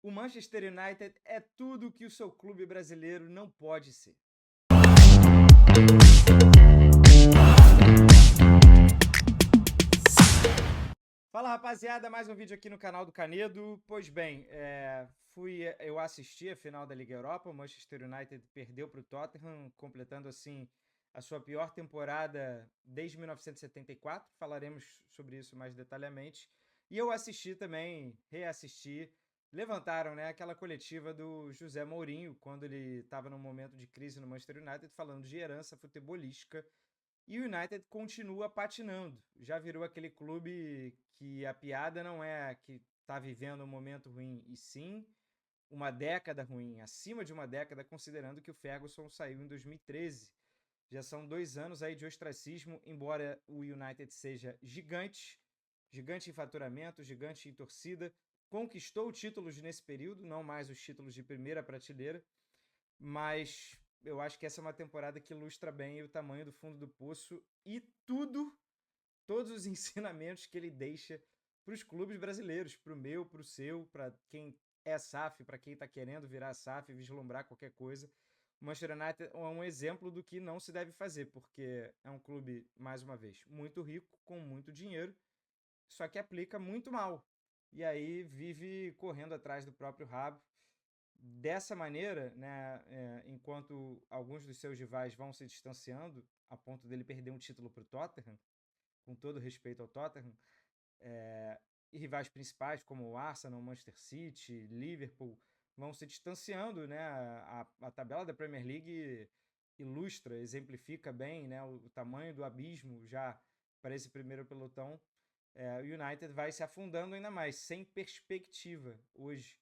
O Manchester United é tudo o que o seu clube brasileiro não pode ser. Fala, rapaziada, mais um vídeo aqui no canal do Canedo. Pois bem, eu assisti a final da Liga Europa. O Manchester United perdeu para o Tottenham, completando assim a sua pior temporada desde 1974. Falaremos sobre isso mais detalhadamente. E eu assisti também, reassisti. Levantaram, né, aquela coletiva do José Mourinho, quando ele estava num momento de crise no Manchester United, falando de herança futebolística. E o United continua patinando. Já virou aquele clube que a piada não é que está vivendo um momento ruim, e sim uma década ruim, acima de uma década, considerando que o Ferguson saiu em 2013. Já são 2 anos aí de ostracismo, embora o United seja gigante, gigante em faturamento, gigante em torcida, conquistou títulos nesse período, não mais os títulos de primeira prateleira, mas eu acho que essa é uma temporada que ilustra bem o tamanho do fundo do poço e todos os ensinamentos que ele deixa para os clubes brasileiros, para o meu, para o seu, para quem é SAF, para quem está querendo virar SAF, vislumbrar qualquer coisa. O Manchester United é um exemplo do que não se deve fazer, porque é um clube, mais uma vez, muito rico, com muito dinheiro, só que aplica muito mal. E aí vive correndo atrás do próprio rabo. Dessa maneira, né, enquanto alguns dos seus rivais vão se distanciando, a ponto dele perder um título para o Tottenham, com todo respeito ao Tottenham, e rivais principais como o Arsenal, Manchester City, Liverpool, vão se distanciando, né? A tabela da Premier League ilustra, exemplifica bem, né, o tamanho do abismo já para esse primeiro pelotão. O United vai se afundando ainda mais, sem perspectiva hoje.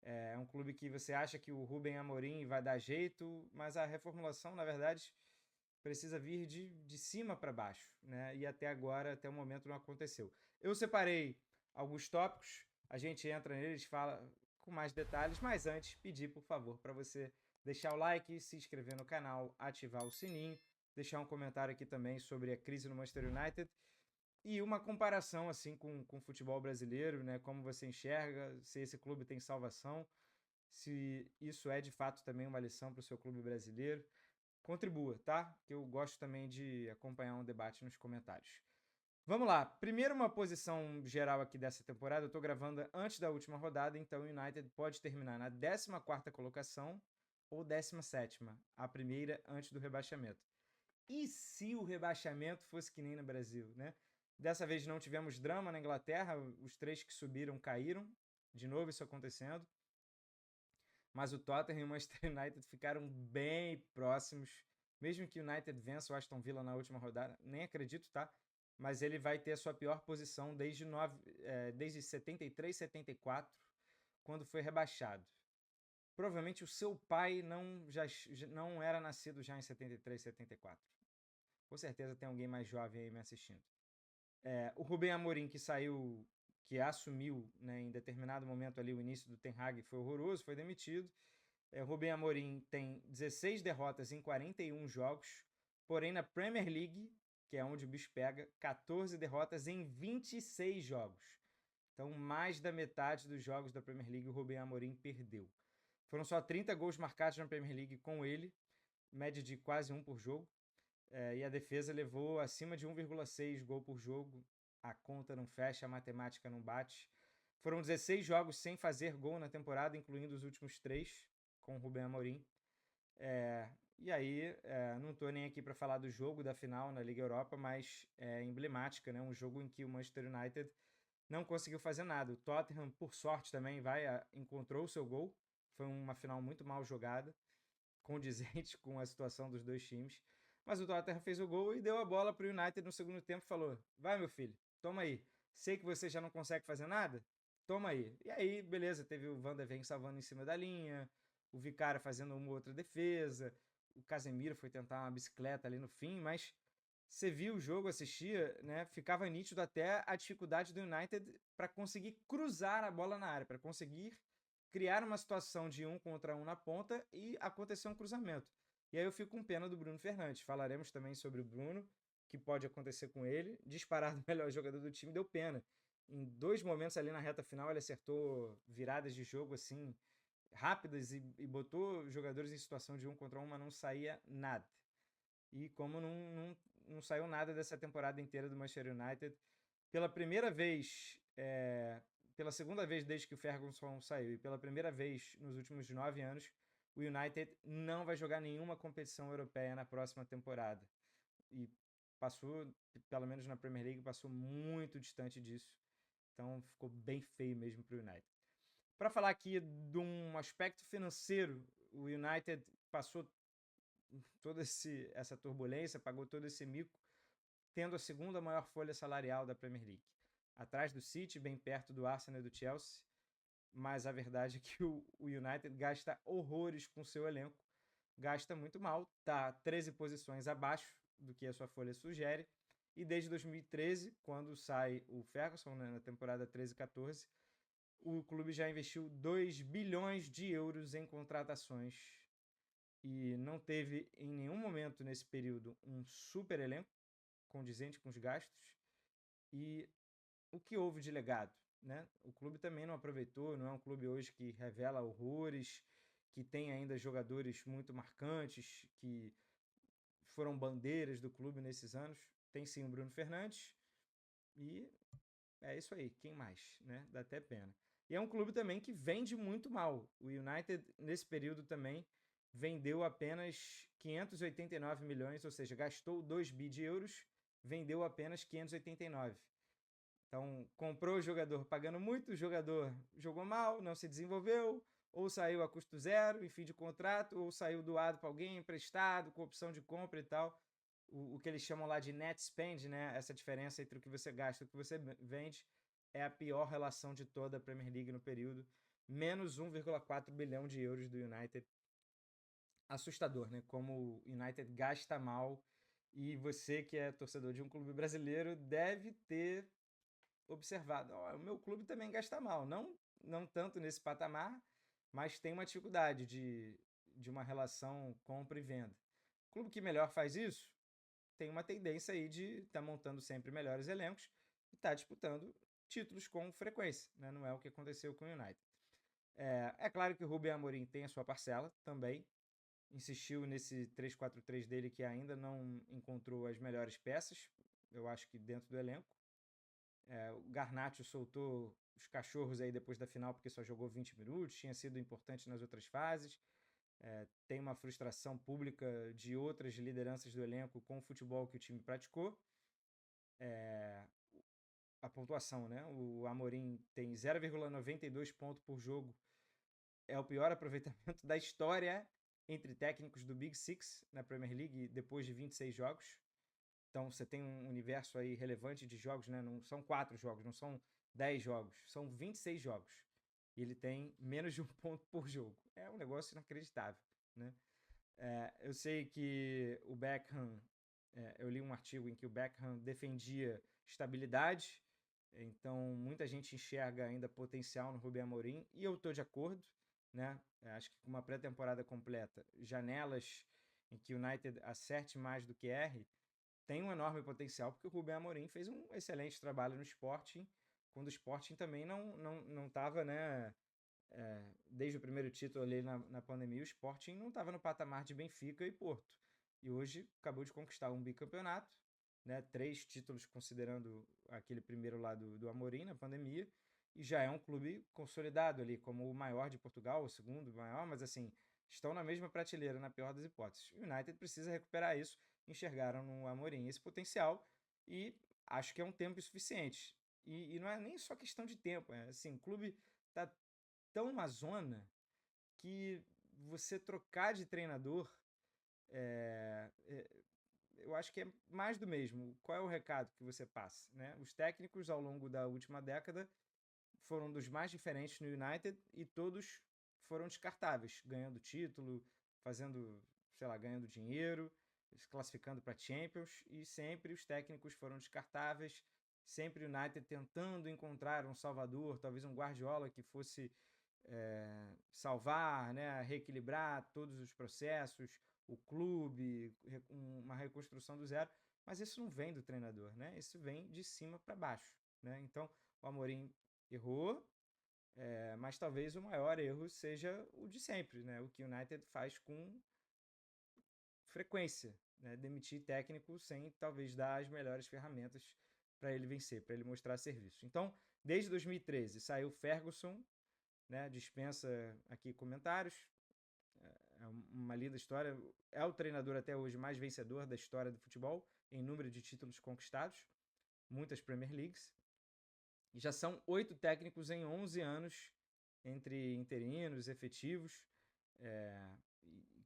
É um clube que você acha que o Rubem Amorim vai dar jeito, mas a reformulação, na verdade, precisa vir de cima para baixo, né? E até agora, até o momento, não aconteceu. Eu separei alguns tópicos, a gente entra neles, fala com mais detalhes, mas antes, pedir, por favor, para você deixar o like, se inscrever no canal, ativar o sininho, deixar um comentário aqui também sobre a crise no Manchester United e uma comparação assim com o futebol brasileiro, né? Como você enxerga, se esse clube tem salvação, se isso é de fato também uma lição para o seu clube brasileiro. Contribua, tá? Que eu gosto também de acompanhar um debate nos comentários. Vamos lá. Primeiro, uma posição geral aqui dessa temporada. Eu tô gravando antes da última rodada, então o United pode terminar na 14ª colocação ou 17ª, a primeira antes do rebaixamento. E se o rebaixamento fosse que nem no Brasil, né? Dessa vez não tivemos drama na Inglaterra, os 3 que subiram caíram. De novo isso acontecendo. Mas o Tottenham e o Manchester United ficaram bem próximos. Mesmo que o United vença o Aston Villa na última rodada, nem acredito, tá? Mas ele vai ter a sua pior posição desde 73, 74, quando foi rebaixado. Provavelmente o seu pai não era nascido já em 73, 74. Com certeza tem alguém mais jovem aí me assistindo. O Rubem Amorim, que assumiu, né, em determinado momento ali o início do Ten Hag, foi horroroso, foi demitido. Rubem Amorim tem 16 derrotas em 41 jogos, porém na Premier League, que é onde o bicho pega, 14 derrotas em 26 jogos. Então, mais da metade dos jogos da Premier League o Rubem Amorim perdeu. Foram só 30 gols marcados na Premier League com ele, média de quase 1 por jogo. E a defesa levou acima de 1,6 gol por jogo. A conta não fecha, a matemática não bate. Foram 16 jogos sem fazer gol na temporada, incluindo os últimos 3 com o Rubem Amorim. E aí, não estou nem aqui para falar do jogo da final na Liga Europa, mas é emblemática, né? Um jogo em que o Manchester United não conseguiu fazer nada. O Tottenham, por sorte, também encontrou o seu gol. Foi uma final muito mal jogada, condizente com a situação dos dois times. Mas o Tottenham fez o gol e deu a bola para o United no segundo tempo e falou: vai, meu filho, toma aí. Sei que você já não consegue fazer nada? Toma aí. E aí, beleza, teve o Van de Ven salvando em cima da linha, o Vicario fazendo uma outra defesa, o Casemiro foi tentar uma bicicleta ali no fim, mas você viu o jogo, assistia, né? Ficava nítido até a dificuldade do United para conseguir cruzar a bola na área, para conseguir criar uma situação de 1 contra 1 na ponta e acontecer um cruzamento. E aí eu fico com pena do Bruno Fernandes. Falaremos também sobre o Bruno, que pode acontecer com ele. Disparado o melhor jogador do time, deu pena. Em 2 momentos ali na reta final, ele acertou viradas de jogo assim rápidas e botou jogadores em situação de 1 contra 1, mas não saía nada. E como não saiu nada dessa temporada inteira do Manchester United, pela primeira vez, pela segunda vez desde que o Ferguson saiu e pela primeira vez nos últimos 9 anos, o United não vai jogar nenhuma competição europeia na próxima temporada. E passou, pelo menos na Premier League, passou muito distante disso. Então ficou bem feio mesmo para o United. Para falar aqui de um aspecto financeiro, o United passou toda essa turbulência, pagou todo esse mico, tendo a segunda maior folha salarial da Premier League. Atrás do City, bem perto do Arsenal e do Chelsea, mas a verdade é que o United gasta horrores com seu elenco, gasta muito mal, está 13 posições abaixo do que a sua folha sugere, e desde 2013, quando sai o Ferguson, né, na temporada 13-14, o clube já investiu 2 bilhões de euros em contratações e não teve em nenhum momento nesse período um super elenco condizente com os gastos. E o que houve de legado, né? O clube também não aproveitou, não é um clube hoje que revela horrores, que tem ainda jogadores muito marcantes, que foram bandeiras do clube nesses anos. Tem sim o Bruno Fernandes e é isso aí, quem mais, né? Dá até pena. E é um clube também que vende muito mal. O United, nesse período também, vendeu apenas 589 milhões, ou seja, gastou 2 bi de euros, vendeu apenas 589. Então, comprou o jogador pagando muito, o jogador jogou mal, não se desenvolveu, ou saiu a custo zero, em fim de contrato, ou saiu doado para alguém, emprestado, com opção de compra e tal. O que eles chamam lá de net spend, né? Essa diferença entre o que você gasta e o que você vende, é a pior relação de toda a Premier League no período. Menos 1,4 bilhão de euros do United. Assustador, né? Como o United gasta mal. E você, que é torcedor de um clube brasileiro, deve ter observado. O meu clube também gasta mal. Não tanto nesse patamar, mas tem uma dificuldade de uma relação compra e venda. O clube que melhor faz isso tem uma tendência aí de estar montando sempre melhores elencos e estar disputando títulos com frequência, né? Não é o que aconteceu com o United. É claro que o Rubem Amorim tem a sua parcela também, insistiu nesse 3-4-3 dele que ainda não encontrou as melhores peças, eu acho que dentro do elenco. O Garnacho soltou os cachorros aí depois da final porque só jogou 20 minutos, tinha sido importante nas outras fases. Tem uma frustração pública de outras lideranças do elenco com o futebol que o time praticou. A pontuação, né? O Amorim tem 0,92 pontos por jogo, é o pior aproveitamento da história entre técnicos do Big Six na Premier League depois de 26 jogos. Então você tem um universo aí relevante de jogos, né? Não são 4 jogos, não são 10 jogos, são 26 jogos. E ele tem menos de 1 ponto por jogo. É um negócio inacreditável, né? Eu sei que o Beckham, eu li um artigo em que o Beckham defendia estabilidade, então muita gente enxerga ainda potencial no Rubem Amorim, e eu estou de acordo, né? Acho que com uma pré-temporada completa, janelas em que o United acerte mais do que erre, tem um enorme potencial, porque o Rubem Amorim fez um excelente trabalho no Sporting, quando o Sporting também não estava, né? Desde o primeiro título ali na pandemia, o Sporting não estava no patamar de Benfica e Porto. E hoje acabou de conquistar um bicampeonato, né? 3 títulos considerando aquele primeiro lá do Amorim na pandemia, e já é um clube consolidado ali, como o maior de Portugal, o segundo maior, mas assim, estão na mesma prateleira, na pior das hipóteses. O United precisa recuperar isso, enxergaram no Amorim esse potencial, e acho que é um tempo suficiente. E não é nem só questão de tempo, assim, o clube está tão uma zona que você trocar de treinador, é, é, eu acho que é mais do mesmo. Qual é o recado que você passa, né? Os técnicos ao longo da última década foram dos mais diferentes no United e todos foram descartáveis, ganhando título, fazendo, sei lá, ganhando dinheiro, se classificando para Champions, e sempre os técnicos foram descartáveis, sempre o United tentando encontrar um salvador, talvez um Guardiola que fosse salvar, né, reequilibrar todos os processos, o clube, uma reconstrução do zero, mas isso não vem do treinador, né? Isso vem de cima para baixo, né? Então, o Amorim errou, mas talvez o maior erro seja o de sempre, né? O que o United faz com frequência, né? Demitir técnico sem talvez dar as melhores ferramentas para ele vencer, para ele mostrar serviço. Então, desde 2013 saiu Ferguson, né? Dispensa aqui comentários. É uma linda história. É o treinador até hoje mais vencedor da história do futebol em número de títulos conquistados, muitas Premier Leagues. E já são 8 técnicos em 11 anos, entre interinos, efetivos,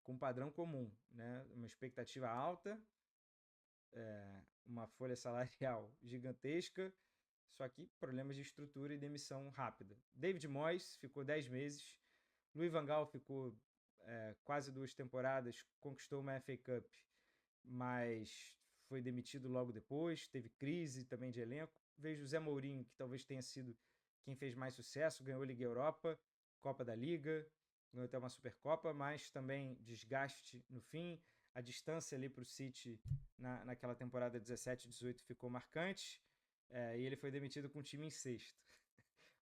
com padrão comum, né? Uma expectativa alta, uma folha salarial gigantesca, só que problemas de estrutura e demissão rápida. David Moyes ficou 10 meses, Louis van Gaal ficou quase 2 temporadas, conquistou uma FA Cup, mas foi demitido logo depois, teve crise também de elenco. Veio José Mourinho, que talvez tenha sido quem fez mais sucesso, ganhou a Liga Europa, Copa da Liga, ganhou até uma Supercopa, mas também desgaste no fim. A distância ali para o City naquela temporada 17-18 ficou marcante, e ele foi demitido com o time em sexto.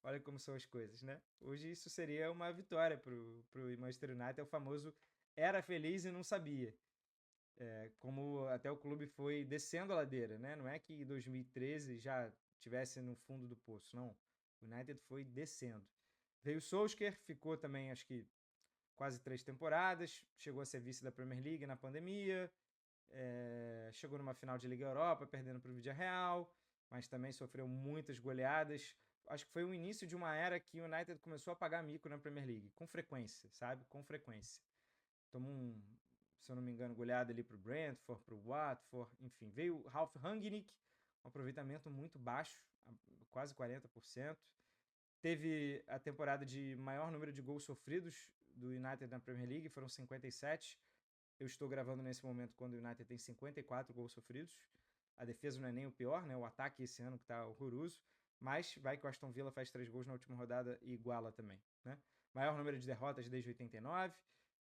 Olha como são as coisas, né? Hoje isso seria uma vitória para o Manchester United, é o famoso era feliz e não sabia. Como até o clube foi descendo a ladeira, né? Não é que em 2013 já tivesse no fundo do poço, não. O United foi descendo. Veio o Solskjaer, ficou também, acho que, quase 3 temporadas, chegou a ser vice da Premier League na pandemia, chegou numa final de Liga Europa, perdendo para o Villarreal, mas também sofreu muitas goleadas. Acho que foi o início de uma era que o United começou a pagar mico na Premier League, com frequência, sabe? Com frequência. Tomou se eu não me engano, goleada ali para o Brentford, para o Watford, enfim. Veio o Ralf Rangnick, um aproveitamento muito baixo, quase 40%. Teve a temporada de maior número de gols sofridos do United na Premier League, foram 57. Eu estou gravando nesse momento quando o United tem 54 gols sofridos. A defesa não é nem o pior, né? O ataque esse ano que está horroroso. Mas vai que o Aston Villa faz 3 gols na última rodada e iguala também, né? Maior número de derrotas desde 89.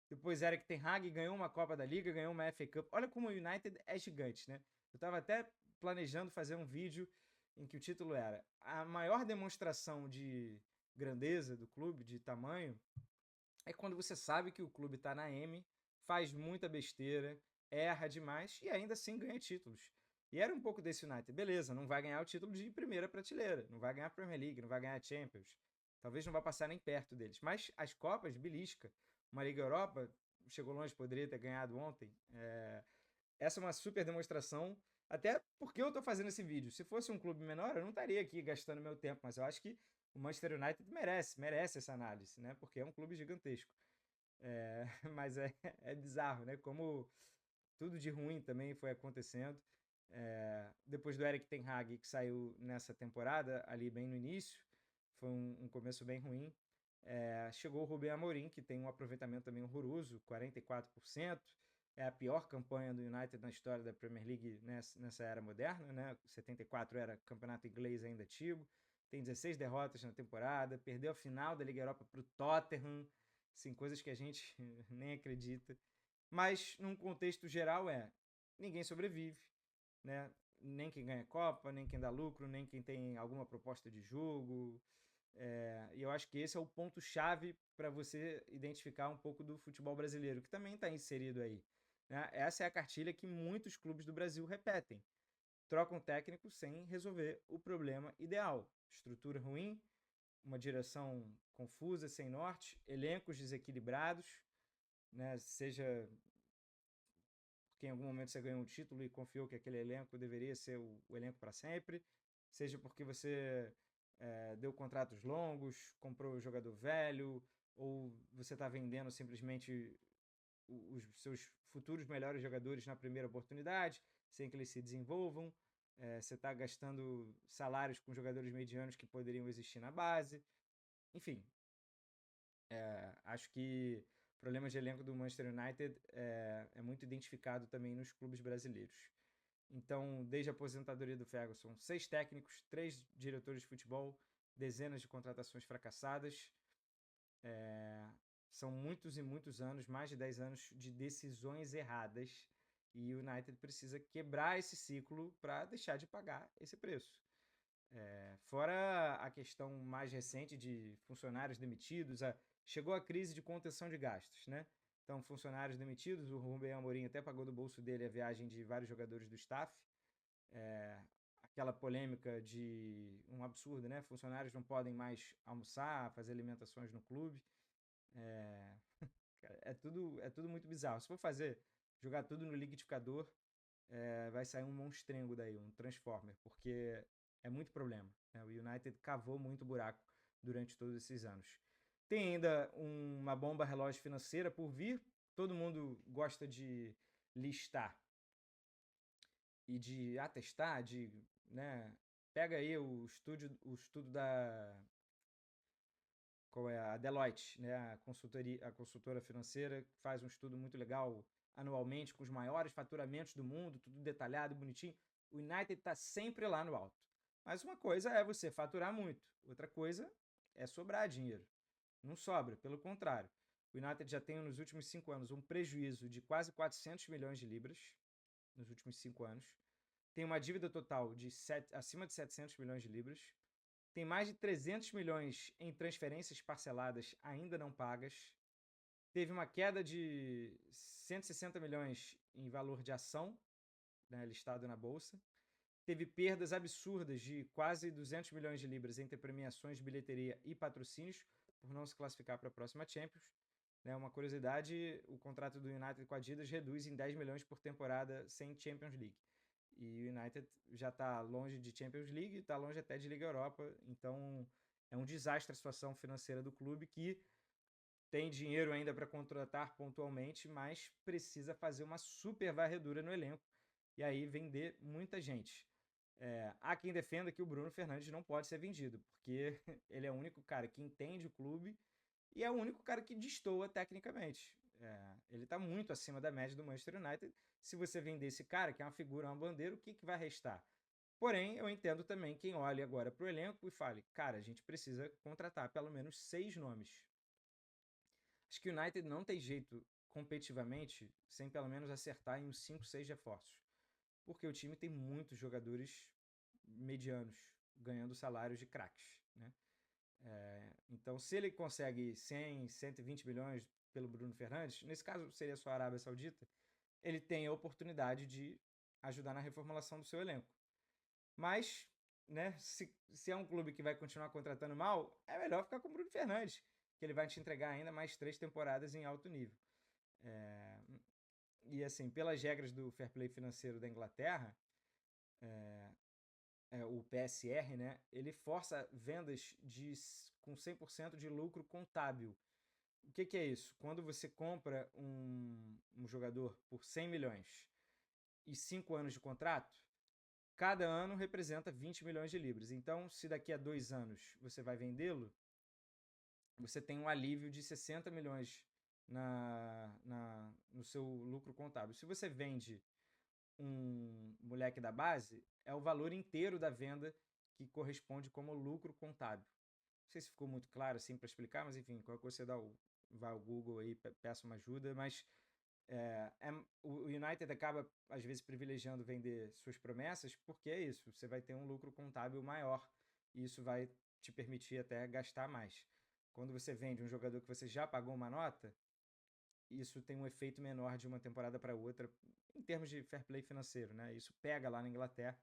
Depois Erik ten Hag ganhou uma Copa da Liga, ganhou uma FA Cup. Olha como o United é gigante, né? Eu estava até planejando fazer um vídeo em que o título era a maior demonstração de grandeza do clube, de tamanho, é quando você sabe que o clube está na M, faz muita besteira, erra demais e ainda assim ganha títulos. E era um pouco desse United. Beleza, não vai ganhar o título de primeira prateleira, não vai ganhar a Premier League, não vai ganhar a Champions, talvez não vá passar nem perto deles. Mas as Copas, belisca. Uma Liga Europa, chegou longe, poderia ter ganhado ontem. Essa é uma super demonstração, até porque eu estou fazendo esse vídeo. Se fosse um clube menor, eu não estaria aqui gastando meu tempo, mas eu acho que o Manchester United merece essa análise, né? Porque é um clube gigantesco. Mas é bizarro, né? Como tudo de ruim também foi acontecendo. Depois do Erik ten Hag, que saiu nessa temporada, ali bem no início, foi um começo bem ruim. Chegou o Rubem Amorim, que tem um aproveitamento também horroroso, 44%. É a pior campanha do United na história da Premier League nessa era moderna, né? 74 era campeonato inglês ainda antigo. Tem 16 derrotas na temporada, perdeu a final da Liga Europa para o Tottenham, assim, coisas que a gente nem acredita. Mas, num contexto geral, ninguém sobrevive, né? Nem quem ganha Copa, nem quem dá lucro, nem quem tem alguma proposta de jogo. E eu acho que esse é o ponto-chave para você identificar um pouco do futebol brasileiro, que também está inserido aí, né? Essa é a cartilha que muitos clubes do Brasil repetem. Trocam técnico sem resolver o problema ideal. Estrutura ruim, uma direção confusa, sem norte, elencos desequilibrados, né? Seja porque em algum momento você ganhou um título e confiou que aquele elenco deveria ser o elenco para sempre, seja porque você deu contratos longos, comprou jogador velho, ou você está vendendo simplesmente os seus futuros melhores jogadores na primeira oportunidade, sem que eles se desenvolvam. Você está gastando salários com jogadores medianos que poderiam existir na base. Enfim, acho que o problema de elenco do Manchester United é muito identificado também nos clubes brasileiros. Então, desde a aposentadoria do Ferguson, 6 técnicos, 3 diretores de futebol, dezenas de contratações fracassadas. São muitos e muitos anos, mais de 10 anos de decisões erradas. E o United precisa quebrar esse ciclo para deixar de pagar esse preço. Fora a questão mais recente de funcionários demitidos, chegou a crise de contenção de gastos, né? Então, funcionários demitidos, o Rubem Amorim até pagou do bolso dele a viagem de vários jogadores do staff. Aquela polêmica de um absurdo, né? Funcionários não podem mais almoçar, fazer alimentações no clube. É tudo muito bizarro. Se for jogar tudo no liquidificador, vai sair um monstrengo daí, um Transformer, porque é muito problema, né? O United cavou muito buraco durante todos esses anos. Tem ainda uma bomba relógio financeira por vir. Todo mundo gosta de listar e de atestar, né? Pega aí o estudo da qual é a Deloitte, né? A consultora financeira que faz um estudo muito legal anualmente com os maiores faturamentos do mundo, tudo detalhado, bonitinho. O United está sempre lá no alto. Mas uma coisa é você faturar muito, outra coisa é sobrar dinheiro. Não sobra, pelo contrário. O United já tem nos últimos 5 anos um prejuízo de quase 400 milhões de libras nos últimos 5 anos. Tem uma dívida total acima de 700 milhões de libras. Tem mais de 300 milhões em transferências parceladas ainda não pagas. Teve uma queda de 160 milhões em valor de ação, né, listado na bolsa. Teve perdas absurdas de quase 200 milhões de libras entre premiações, bilheteria e patrocínios, por não se classificar para a próxima Champions. Né, uma curiosidade, o contrato do United com a Adidas reduz em 10 milhões por temporada sem Champions League. E o United já está longe de Champions League, está longe até de Liga Europa, então é um desastre a situação financeira do clube, que tem dinheiro ainda para contratar pontualmente, mas precisa fazer uma super varredura no elenco e aí vender muita gente. Há quem defenda que o Bruno Fernandes não pode ser vendido, porque ele é o único cara que entende o clube e é o único cara que destoa tecnicamente. Ele está muito acima da média do Manchester United. Se você vender esse cara, que é uma figura, uma bandeira, o que vai restar? Porém, eu entendo também quem olhe agora para o elenco e fale, cara, a gente precisa contratar pelo menos 6 nomes. Acho que o United não tem jeito competitivamente sem pelo menos acertar em uns 5, 6 reforços. Porque o time tem muitos jogadores medianos ganhando salários de craques, né? Então, se ele consegue 100, 120 milhões pelo Bruno Fernandes, nesse caso seria só a Arábia Saudita, ele tem a oportunidade de ajudar na reformulação do seu elenco. Mas, né, se é um clube que vai continuar contratando mal, é melhor ficar com o Bruno Fernandes, que ele vai te entregar ainda mais 3 temporadas em alto nível. E assim, pelas regras do fair play financeiro da Inglaterra, o PSR, né, ele força vendas com 100% de lucro contábil. O que é isso? Quando você compra um jogador por 100 milhões e 5 anos de contrato, cada ano representa 20 milhões de libras. Então, se daqui a 2 anos você vai vendê-lo, você tem um alívio de 60 milhões no seu lucro contábil. Se você vende um moleque da base, é o valor inteiro da venda que corresponde como lucro contábil. Não sei se ficou muito claro assim para explicar, mas enfim, qualquer coisa você vai ao Google aí, peça uma ajuda, mas o United acaba às vezes privilegiando vender suas promessas, porque é isso, você vai ter um lucro contábil maior e isso vai te permitir até gastar mais. Quando você vende um jogador que você já pagou uma nota, isso tem um efeito menor de uma temporada para outra em termos de fair play financeiro, né? Isso pega lá na Inglaterra.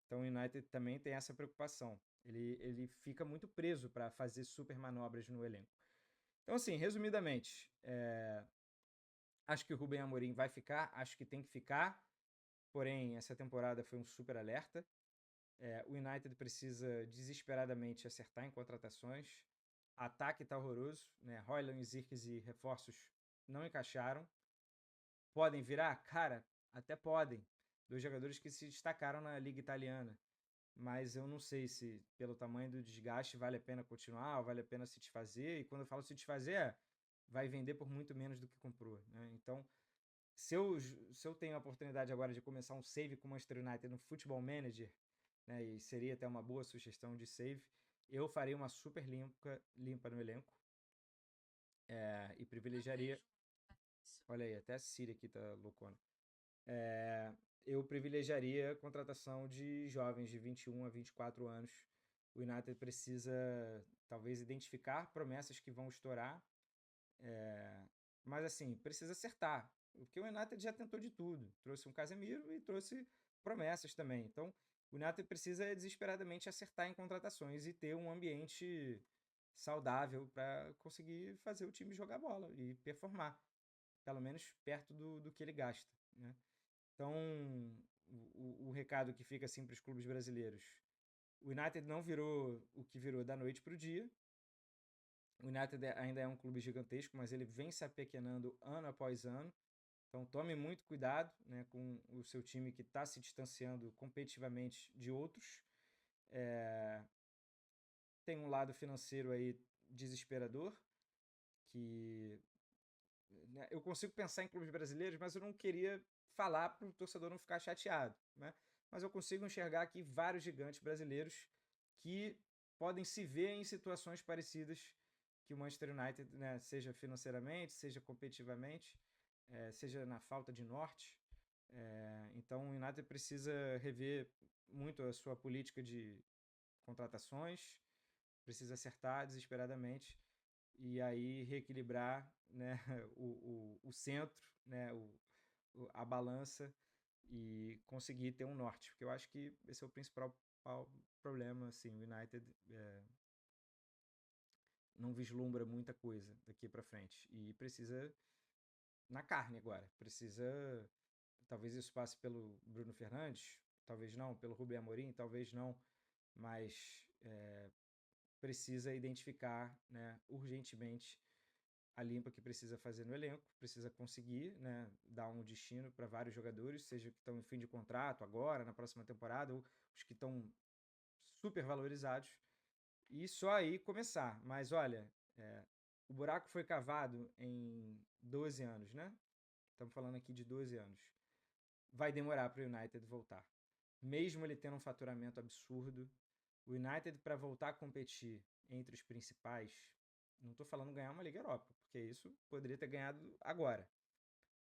Então o United também tem essa preocupação. Ele fica muito preso para fazer super manobras no elenco. Então, assim, resumidamente, acho que o Rubem Amorim vai ficar, acho que tem que ficar, porém, essa temporada foi um super alerta. O United precisa desesperadamente acertar em contratações. Ataque está horroroso, né? Højlund, Zirkzee e reforços não encaixaram. Podem virar? Cara, até podem. 2 jogadores que se destacaram na Liga Italiana. Mas eu não sei se, pelo tamanho do desgaste, vale a pena continuar, ou vale a pena se desfazer. E quando eu falo se desfazer, vai vender por muito menos do que comprou, né? Então, se eu tenho a oportunidade agora de começar um save com o Manchester United no Football Manager, né, e seria até uma boa sugestão de save, eu faria uma super limpa no elenco, e privilegiaria. Olha aí, até a Siri aqui tá loucona. eu privilegiaria a contratação de jovens de 21 a 24 anos. O United precisa, talvez, identificar promessas que vão estourar, mas assim, precisa acertar. Porque o United já tentou de tudo. Trouxe um Casemiro e trouxe promessas também. Então, o United precisa desesperadamente acertar em contratações e ter um ambiente saudável para conseguir fazer o time jogar bola e performar, pelo menos perto do que ele gasta, né? Então, o recado que fica assim para os clubes brasileiros: o United não virou o que virou da noite para o dia. O United ainda é um clube gigantesco, mas ele vem se apequenando ano após ano. Então tome muito cuidado, né, com o seu time que está se distanciando competitivamente de outros. Tem um lado financeiro aí desesperador, que, né, eu consigo pensar em clubes brasileiros, mas eu não queria falar para o torcedor não ficar chateado, né? Mas eu consigo enxergar aqui vários gigantes brasileiros que podem se ver em situações parecidas que o Manchester United, né, seja financeiramente, seja competitivamente, seja na falta de norte. Então o United precisa rever muito a sua política de contratações, precisa acertar desesperadamente e aí reequilibrar, né, o centro, né, a balança e conseguir ter um norte, porque eu acho que esse é o principal problema, assim, o United não vislumbra muita coisa daqui para frente e precisa na carne agora, precisa, talvez isso passe pelo Bruno Fernandes, talvez não, pelo Rubem Amorim, talvez não, mas precisa identificar, né, urgentemente a limpa que precisa fazer no elenco, precisa conseguir, né, dar um destino para vários jogadores, seja que estão em fim de contrato agora, na próxima temporada, ou os que estão super valorizados, e só aí começar. Mas olha, o buraco foi cavado em 12 anos, né? Estamos falando aqui de 12 anos. Vai demorar para o United voltar. Mesmo ele tendo um faturamento absurdo, o United, para voltar a competir entre os principais, não estou falando ganhar uma Liga Europa, porque isso poderia ter ganhado agora.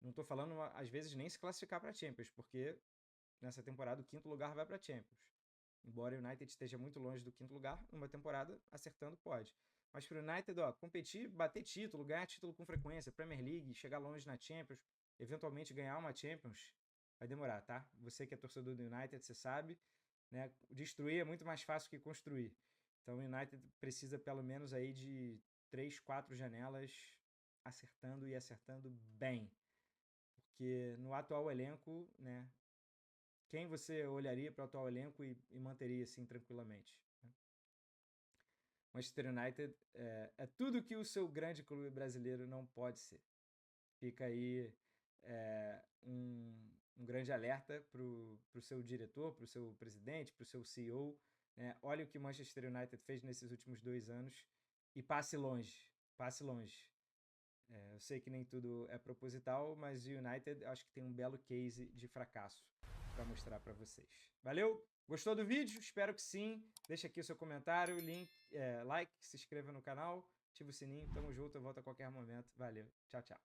Não estou falando, às vezes, nem se classificar para a Champions, porque nessa temporada o quinto lugar vai para a Champions. Embora o United esteja muito longe do quinto lugar, numa temporada acertando pode. Mas para o United, ó, competir, bater título, ganhar título com frequência, Premier League, chegar longe na Champions, eventualmente ganhar uma Champions, vai demorar, tá? Você que é torcedor do United, você sabe, né? Destruir é muito mais fácil que construir. Então o United precisa pelo menos aí de 3, 4 janelas acertando e acertando bem. Porque no atual elenco, né, quem você olharia para o atual elenco e manteria assim tranquilamente? Né? Manchester United é tudo que o seu grande clube brasileiro não pode ser. Fica aí um grande alerta para o seu diretor, para o seu presidente, para o seu CEO. Né? Olha o que o Manchester United fez nesses últimos 2 anos e passe longe. Passe longe. Eu sei que nem tudo é proposital, mas o United acho que tem um belo case de fracasso para mostrar para vocês. Valeu? Gostou do vídeo? Espero que sim. Deixa aqui o seu comentário, link, like, se inscreva no canal, ativa o sininho. Tamo junto, eu volto a qualquer momento. Valeu. Tchau, tchau.